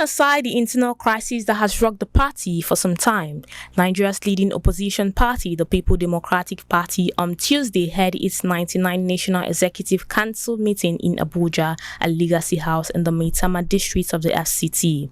Putting aside the internal crisis that has rocked the party for some time, Nigeria's leading opposition party, the People Democratic Party, on Tuesday held its 99th National Executive Council meeting in Abuja at Legacy House in the Maitama District of the FCT.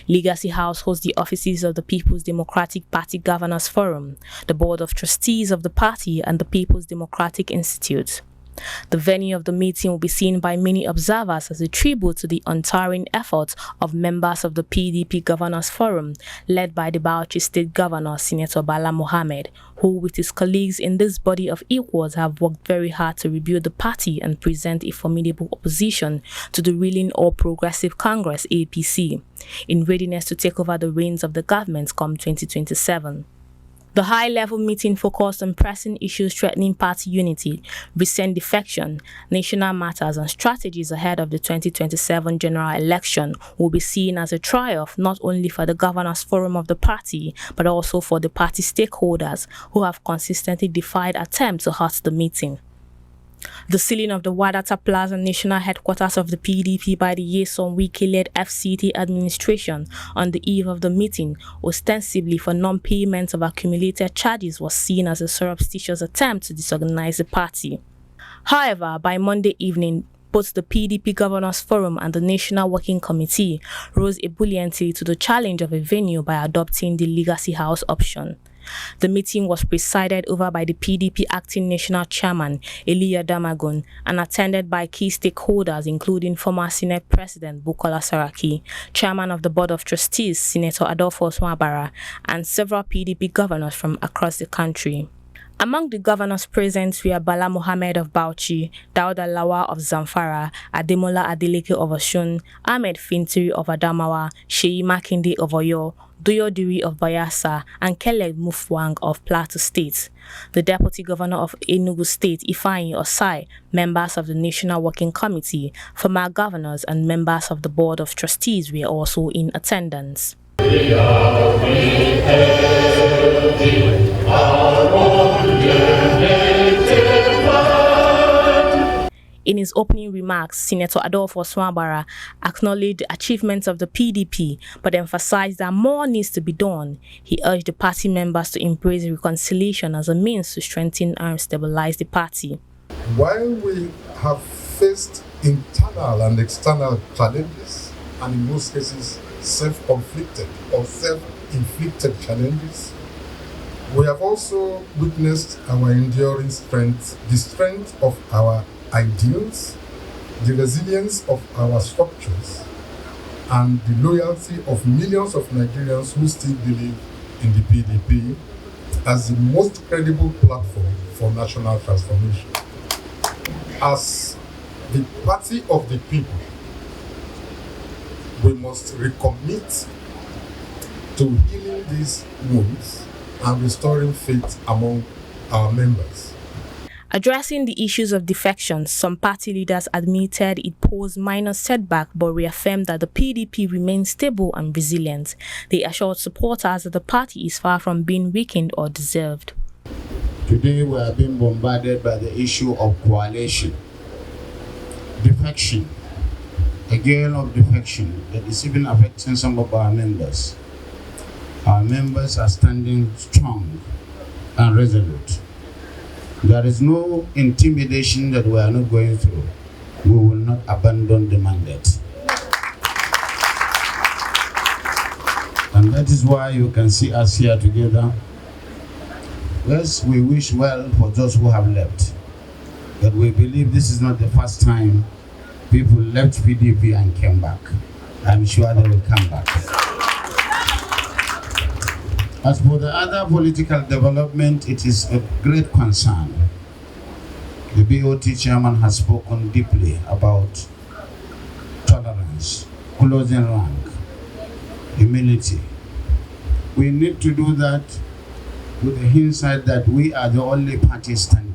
Legacy House hosts the offices of the People's Democratic Party Governors Forum, the Board of Trustees of the party, and the People's Democratic Institute. The venue of the meeting will be seen by many observers as a tribute to the untiring efforts of members of the PDP Governors Forum, led by the Bauchi State Governor, Senator Bala Mohammed, who with his colleagues in this body of equals have worked very hard to rebuild the party and present a formidable opposition to the ruling All Progressive Congress APC, in readiness to take over the reins of the government come 2027. The high-level meeting focused on pressing issues threatening party unity, recent defection, national matters and strategies ahead of the 2027 general election will be seen as a triumph not only for the Governors Forum of the party, but also for the party stakeholders who have consistently defied attempts to halt the meeting. The sealing of the Wadata Plaza national headquarters of the PDP by the Yeson Wike-led FCT administration on the eve of the meeting, ostensibly for non-payment of accumulated charges, was seen as a surreptitious attempt to disorganize the party. However, by Monday evening, both the PDP Governors Forum and the National Working Committee rose ebulliently to the challenge of a venue by adopting the Legacy House option. The meeting was presided over by the PDP Acting National Chairman, Eliya Damagun, and attended by key stakeholders including former Senate President Bukola Saraki, Chairman of the Board of Trustees, Senator Adolfo Swabara, and several PDP governors from across the country. Among the governors present were Bala Mohammed of Bauchi, Dauda Lawa of Zamfara, Ademola Adeleke of Osun, Ahmed Fintiri of Adamawa, Sheyi Makinde of Oyo, Doyodiri of Bayelsa, and Caleb Mufwang of Plateau State. The Deputy Governor of Enugu State, Ifeanyi Osai, members of the National Working Committee, former governors, and members of the Board of Trustees were also in attendance. In his opening remarks, Senator Adolfo Swabara acknowledged the achievements of the PDP, but emphasized that more needs to be done. He urged the party members to embrace reconciliation as a means to strengthen and stabilize the party. While we have faced internal and external challenges, and in most cases self-conflicted or self-inflicted challenges, we have also witnessed our enduring strength, the strength of our ideals, the resilience of our structures, and the loyalty of millions of Nigerians who still believe in the PDP as the most credible platform for national transformation. As the party of the people, we must recommit to healing these wounds and restoring faith among our members. Addressing the issues of defections, some party leaders admitted it posed minor setback but reaffirmed that the PDP remains stable and resilient. They assured supporters that the party is far from being weakened or dissolved. Today we are being bombarded by the issue of coalition. Defection, a gale of defection that is even affecting some of our members. Our members are standing strong and resolute. There is no intimidation that we are not going through. We will not abandon the mandate. And that is why you can see us here together. Yes, we wish well for those who have left. But we believe this is not the first time people left PDP and came back. I'm sure they will come back. As for the other political development, it is a great concern. The BOT chairman has spoken deeply about tolerance, closing rank, humility. We need to do that with the hindsight that we are the only party standing.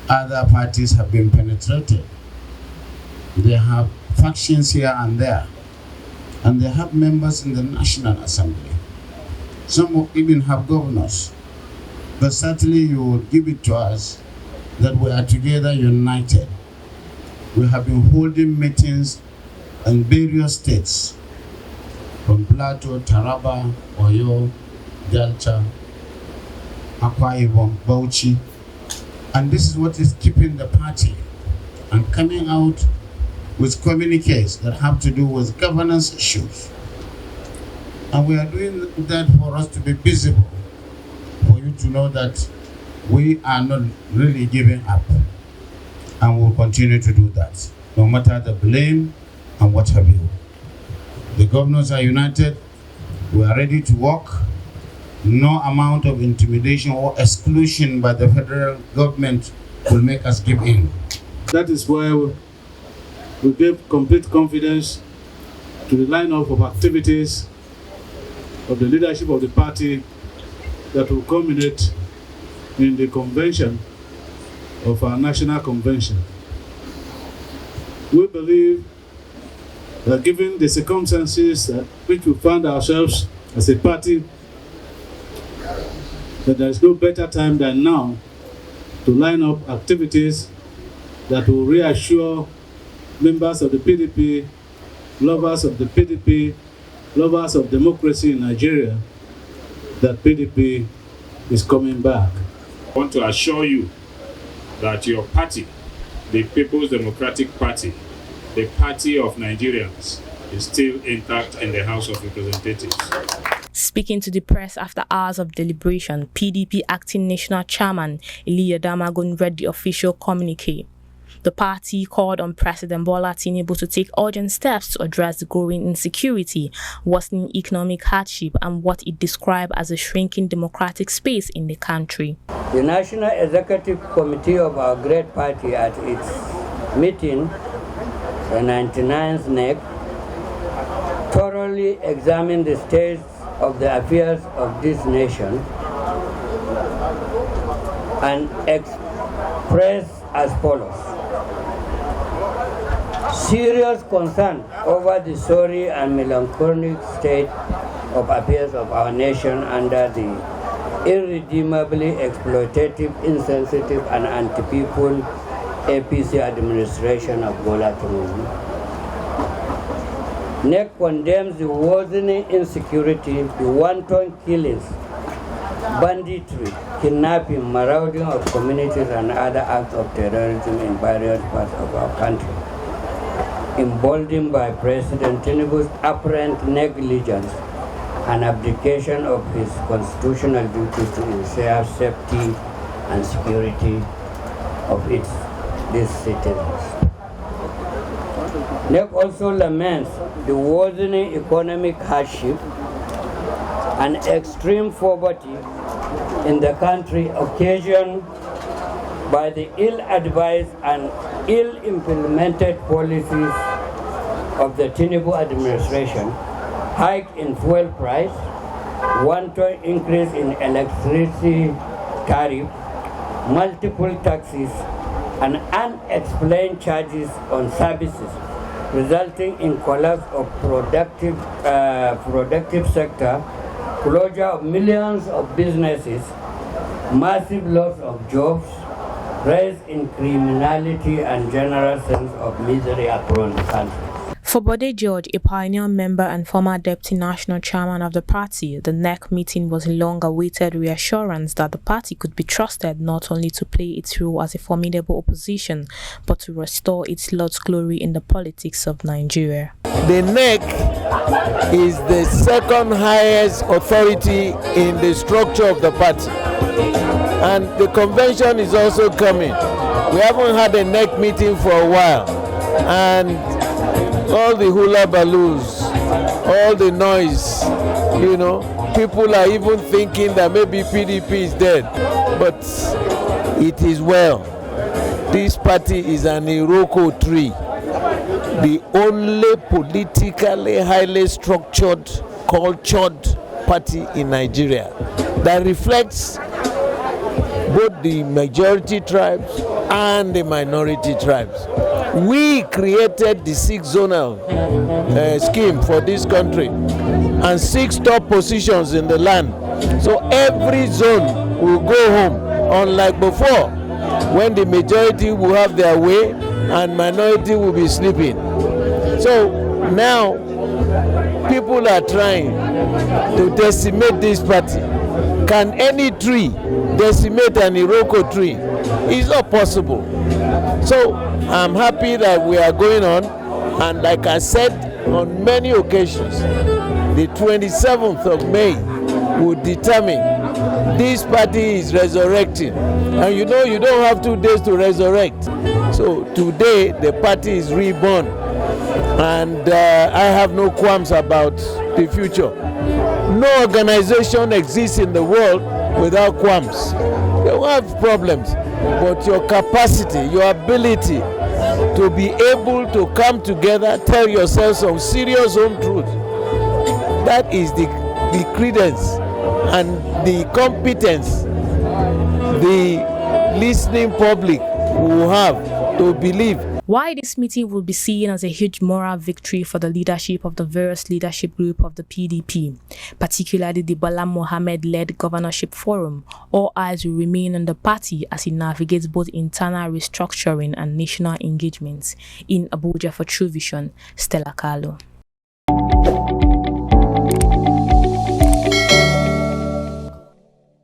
Other parties have been penetrated. They have factions here and there, and they have members in the National Assembly. Some even have governors. But certainly you will give it to us that we are together united. We have been holding meetings in various states from Plateau, Taraba, Oyo, Delta, Akwa Ibom, Bauchi. And this is what is keeping the party and coming out with communiques that have to do with governance issues. And we are doing that for us to be visible, for you to know that we are not really giving up. And we'll continue to do that, no matter the blame and what have you. The governors are united. We are ready to work. No amount of intimidation or exclusion by the federal government will make us give in. That is why we gave complete confidence to the lineup of activities of the leadership of the party that will culminate in the convention of our national convention. We believe that given the circumstances which we found ourselves as a party, that there is no better time than now to line up activities that will reassure members of the PDP, lovers of the PDP, lovers of democracy in Nigeria, that PDP is coming back. I want to assure you that your party, the People's Democratic Party, the party of Nigerians, is still intact in the House of Representatives. Speaking to the press after hours of deliberation, PDP Acting National Chairman Iliya Damagun read the official communique. The party called on President Bola Tinubu to take urgent steps to address the growing insecurity, worsening economic hardship, and what it described as a shrinking democratic space in the country. The National Executive Committee of our great party at its meeting, the 99th NEC, thoroughly examined the state of the affairs of this nation and expressed as follows: serious concern over the sorry and melancholic state of affairs of our nation under the irredeemably exploitative, insensitive, and anti-people APC administration of Bola Tinubu. NEC condemns the worsening insecurity, the wanton killings, banditry, kidnapping, marauding of communities, and other acts of terrorism in various parts of our country, emboldened by President Tinubu's apparent negligence and abdication of his constitutional duties to ensure safety and security of these citizens. NEC also laments the worsening economic hardship and extreme poverty in the country occasioned by the ill-advised and ill-implemented policies of the Tinubu administration, hike in fuel price, wanton increase in electricity tariff, multiple taxes, and unexplained charges on services, resulting in collapse of productive sector, closure of millions of businesses, massive loss of jobs, rise in criminality, and general sense of misery across the country. For Bode George, a pioneer member and former deputy national chairman of the party, the NEC meeting was a long-awaited reassurance that the party could be trusted not only to play its role as a formidable opposition, but to restore its Lord's glory in the politics of Nigeria. The NEC is the second highest authority in the structure of the party, and the convention is also coming. We haven't had a NEC meeting for a while, and all the hula balloons, all the noise, people are even thinking that maybe PDP is dead, but it is well. This party is an Iroko tree, the only politically highly structured, cultured party in Nigeria that reflects both the majority tribes and the minority tribes. We created the 6-zonal scheme for this country and 6 top positions in the land. So every zone will go home, unlike before, when the majority will have their way and minority will be sleeping. So now people are trying to decimate this party. Can any tree decimate an Iroko tree? It's not possible. So I'm happy that we are going on, and like I said on many occasions, the 27th of May will determine this party is resurrecting. And you know, you don't have 2 days to resurrect. So today the party is reborn, and I have no qualms about the future. No organization exists in the world without qualms. They will have problems, but your capacity, your ability to be able to come together, tell yourself some serious home truth, that is the credence and the competence the listening public will have to believe. Why this meeting will be seen as a huge moral victory for the leadership of the various leadership group of the PDP, particularly the Bala Mohammed-led Governorship Forum, all eyes will remain on the party as it navigates both internal restructuring and national engagements. In Abuja for True Vision, Stella Carlo.